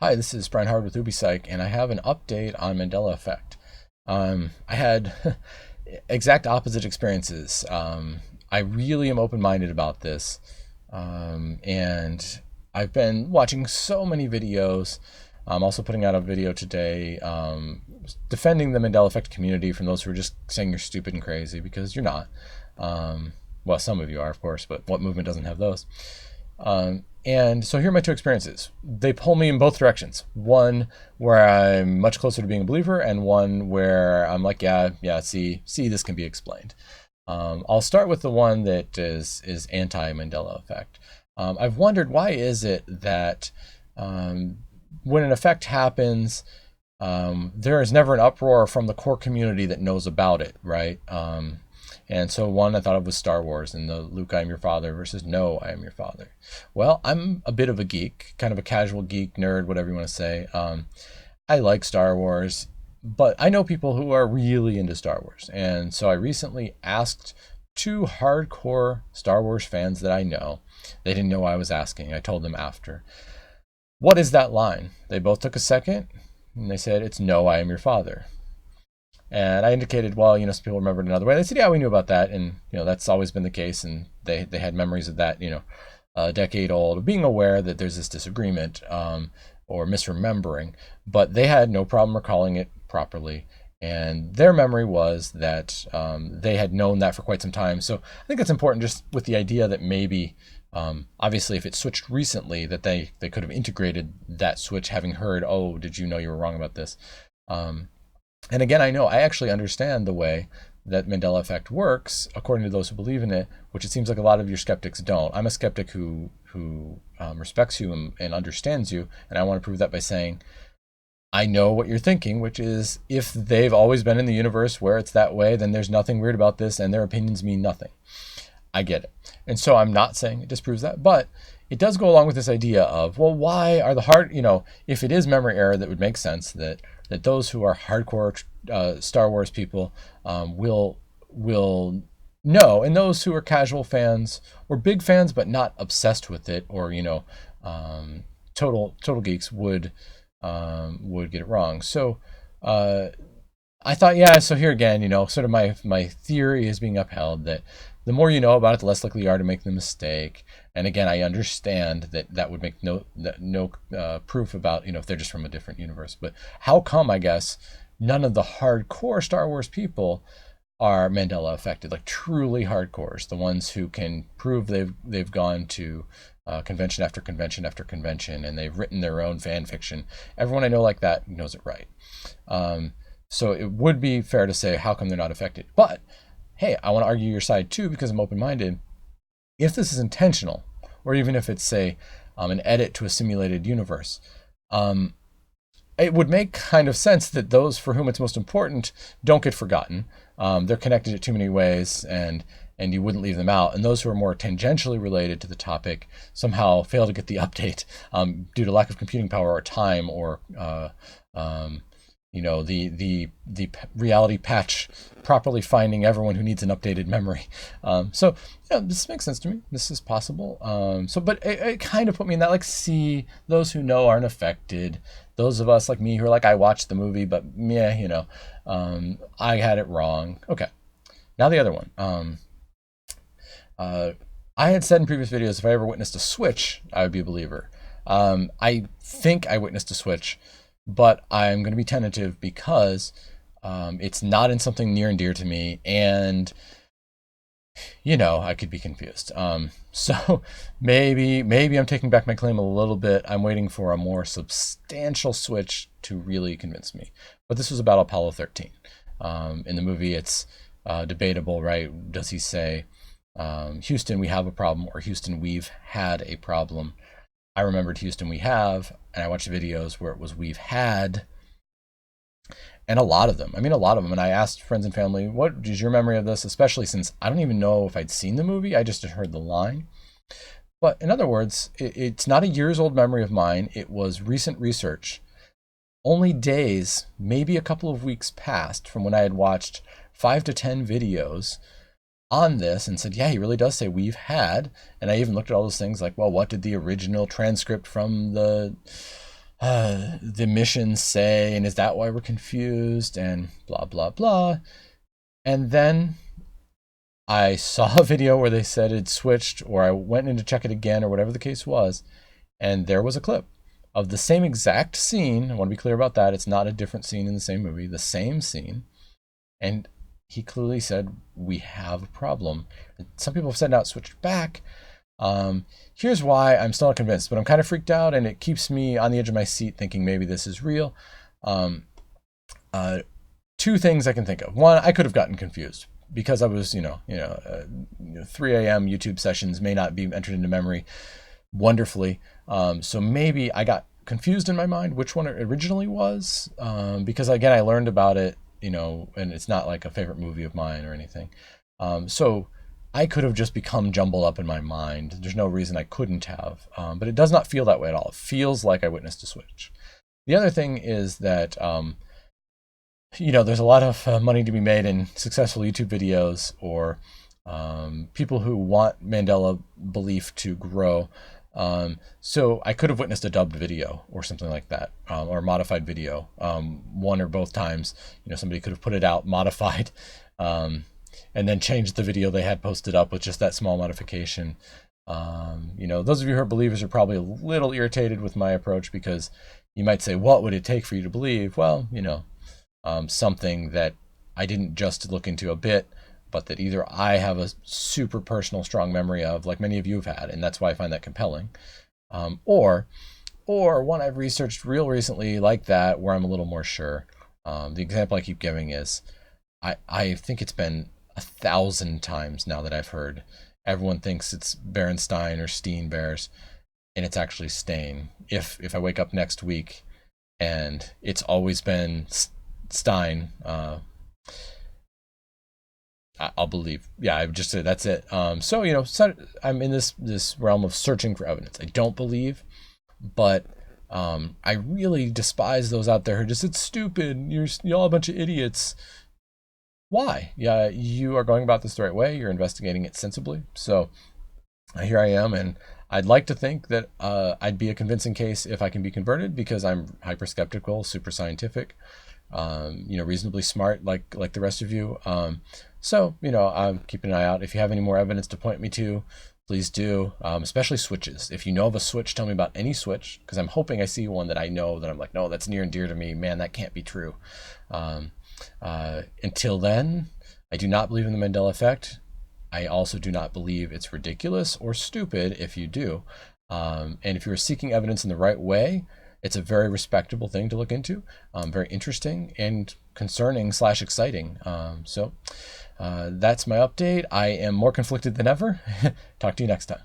Hi, this is Brian Howard with UbiPsych, and I have an update on Mandela effect. I had exact opposite experiences. I really am open-minded about this, and I've been watching so many videos. I'm also putting out a video today defending the Mandela effect community from those who are just saying you're stupid and crazy, because you're not. Well, some of you are, of course, but what movement doesn't have those? And so here are my two experiences. They pull me in both directions. One where I'm much closer to being a believer, and one where I'm like, yeah, see, this can be explained. I'll start with the one that is anti-Mandela effect. I've wondered, why is it that when an effect happens, there is never an uproar from the core community that knows about it, right? And so one I thought of was Star Wars and the Luke, I am your father versus no, I am your father. Well, I'm a bit of a geek, kind of a casual geek, nerd, whatever you want to say. I like Star Wars, but I know people who are really into Star Wars. And so I recently asked two hardcore Star Wars fans that I know. They didn't know I was asking. I told them after. What is that line? They both took a second and they said, it's no, I am your father. And I indicated, well, some people remembered another way. They said, yeah, we knew about that. And, that's always been the case. And they had memories of that, a decade old, of being aware that there's this disagreement or misremembering. But they had no problem recalling it properly. And their memory was that they had known that for quite some time. So I think it's important, just with the idea that maybe, obviously, if it switched recently, that they could have integrated that switch, having heard, oh, did you know you were wrong about this? And again, I actually understand the way that Mandela effect works, according to those who believe in it, which it seems like a lot of your skeptics don't. I'm a skeptic who respects you and understands you, and I want to prove that by saying, I know what you're thinking, which is, if they've always been in the universe where it's that way, then there's nothing weird about this, and their opinions mean nothing. I get it. And so I'm not saying it disproves that, but it does go along with this idea of, well, why are if it is memory error, that would make sense that those who are hardcore Star Wars people will know, and those who are casual fans or big fans but not obsessed with it, or total geeks would get it wrong. So I thought, yeah, so here again, sort of my theory is being upheld, that the more you know about it, the less likely you are to make the mistake. And again, I understand that would make no proof about, if they're just from a different universe. But how come, I guess, none of the hardcore Star Wars people are Mandela affected, like truly hardcores, the ones who can prove they've gone to convention after convention after convention, and they've written their own fan fiction. Everyone I know like that knows it right. So it would be fair to say, how come they're not affected? But hey, I want to argue your side too, because I'm open-minded. If this is intentional, or even if it's, say, an edit to a simulated universe, it would make kind of sense that those for whom it's most important don't get forgotten. They're connected in too many ways, and you wouldn't leave them out. And those who are more tangentially related to the topic somehow fail to get the update due to lack of computing power or time, or the reality patch properly finding everyone who needs an updated memory. So this makes sense to me. This is possible. But it kind of put me in that, like, see, those who know aren't affected. Those of us like me who are like, I watched the movie, but yeah, I had it wrong. Okay. Now the other one. I had said in previous videos, if I ever witnessed a switch, I would be a believer. I think I witnessed a switch, but I'm going to be tentative because it's not in something near and dear to me, and I could be confused. So maybe I'm taking back my claim a little bit. I'm waiting for a more substantial switch to really convince me. But this was about Apollo 13. In the movie, it's debatable, right? Does he say, Houston, we have a problem, or Houston, we've had a problem? I remembered Houston, we have, and I watched videos where it was we've had, and a lot of them. And I asked friends and family, what is your memory of this? Especially since I don't even know if I'd seen the movie. I just had heard the line. But in other words, it's not a years old memory of mine. It was recent research. Only days, maybe a couple of weeks passed from when I had watched 5 to 10 videos on this and said, yeah, he really does say we've had. And I even looked at all those things like, well, what did the original transcript from the the missions say, and is that why we're confused, and blah, blah, blah. And then I saw a video where they said it switched, or I went in to check it again, or whatever the case was, and there was a clip of the same exact scene. I want to be clear about that. It's not a different scene in the same movie, the same scene. And he clearly said, we have a problem. Some people have said now it switched back. Here's why I'm still not convinced, but I'm kind of freaked out, and it keeps me on the edge of my seat thinking maybe this is real. Two things I can think of. One, I could have gotten confused because I was, 3 a.m. YouTube sessions may not be entered into memory wonderfully. So maybe I got confused in my mind which one it originally was, because again, I learned about it, and it's not like a favorite movie of mine or anything. So I could have just become jumbled up in my mind. There's no reason I couldn't have, but it does not feel that way at all. It feels like I witnessed a switch. The other thing is that, there's a lot of money to be made in successful YouTube videos, or people who want Mandela belief to grow. So I could have witnessed a dubbed video or something like that, or a modified video. One or both times, somebody could have put it out modified, and then changed the video they had posted up with just that small modification. Those of you who are believers are probably a little irritated with my approach, because you might say, what would it take for you to believe? Well, something that I didn't just look into a bit, but that either I have a super personal strong memory of, like many of you have had, and that's why I find that compelling, or one I've researched real recently like that, where I'm a little more sure. The example I keep giving is, I think it's been 1,000 times now that I've heard everyone thinks it's Berenstein or Steen Bears, and it's actually Stain. If I wake up next week and it's always been Stein, I'll believe. Yeah, I just said that's it. So I'm in this realm of searching for evidence. I don't believe, but I really despise those out there who just, it's stupid. You're all a bunch of idiots. Why? Yeah, you are going about this the right way. You're investigating it sensibly. So here I am, and I'd like to think that I'd be a convincing case if I can be converted, because I'm hyper skeptical, super scientific, reasonably smart, like the rest of you. So I'm keeping an eye out. If you have any more evidence to point me to, please do, especially switches. If you know of a switch, tell me about any switch, because I'm hoping I see one that I know that I'm like, no, that's near and dear to me. Man, that can't be true. Until then, I do not believe in the Mandela effect. I also do not believe it's ridiculous or stupid if you do. And if you're seeking evidence in the right way, it's a very respectable thing to look into, very interesting and concerning / exciting. So that's my update. I am more conflicted than ever. Talk to you next time.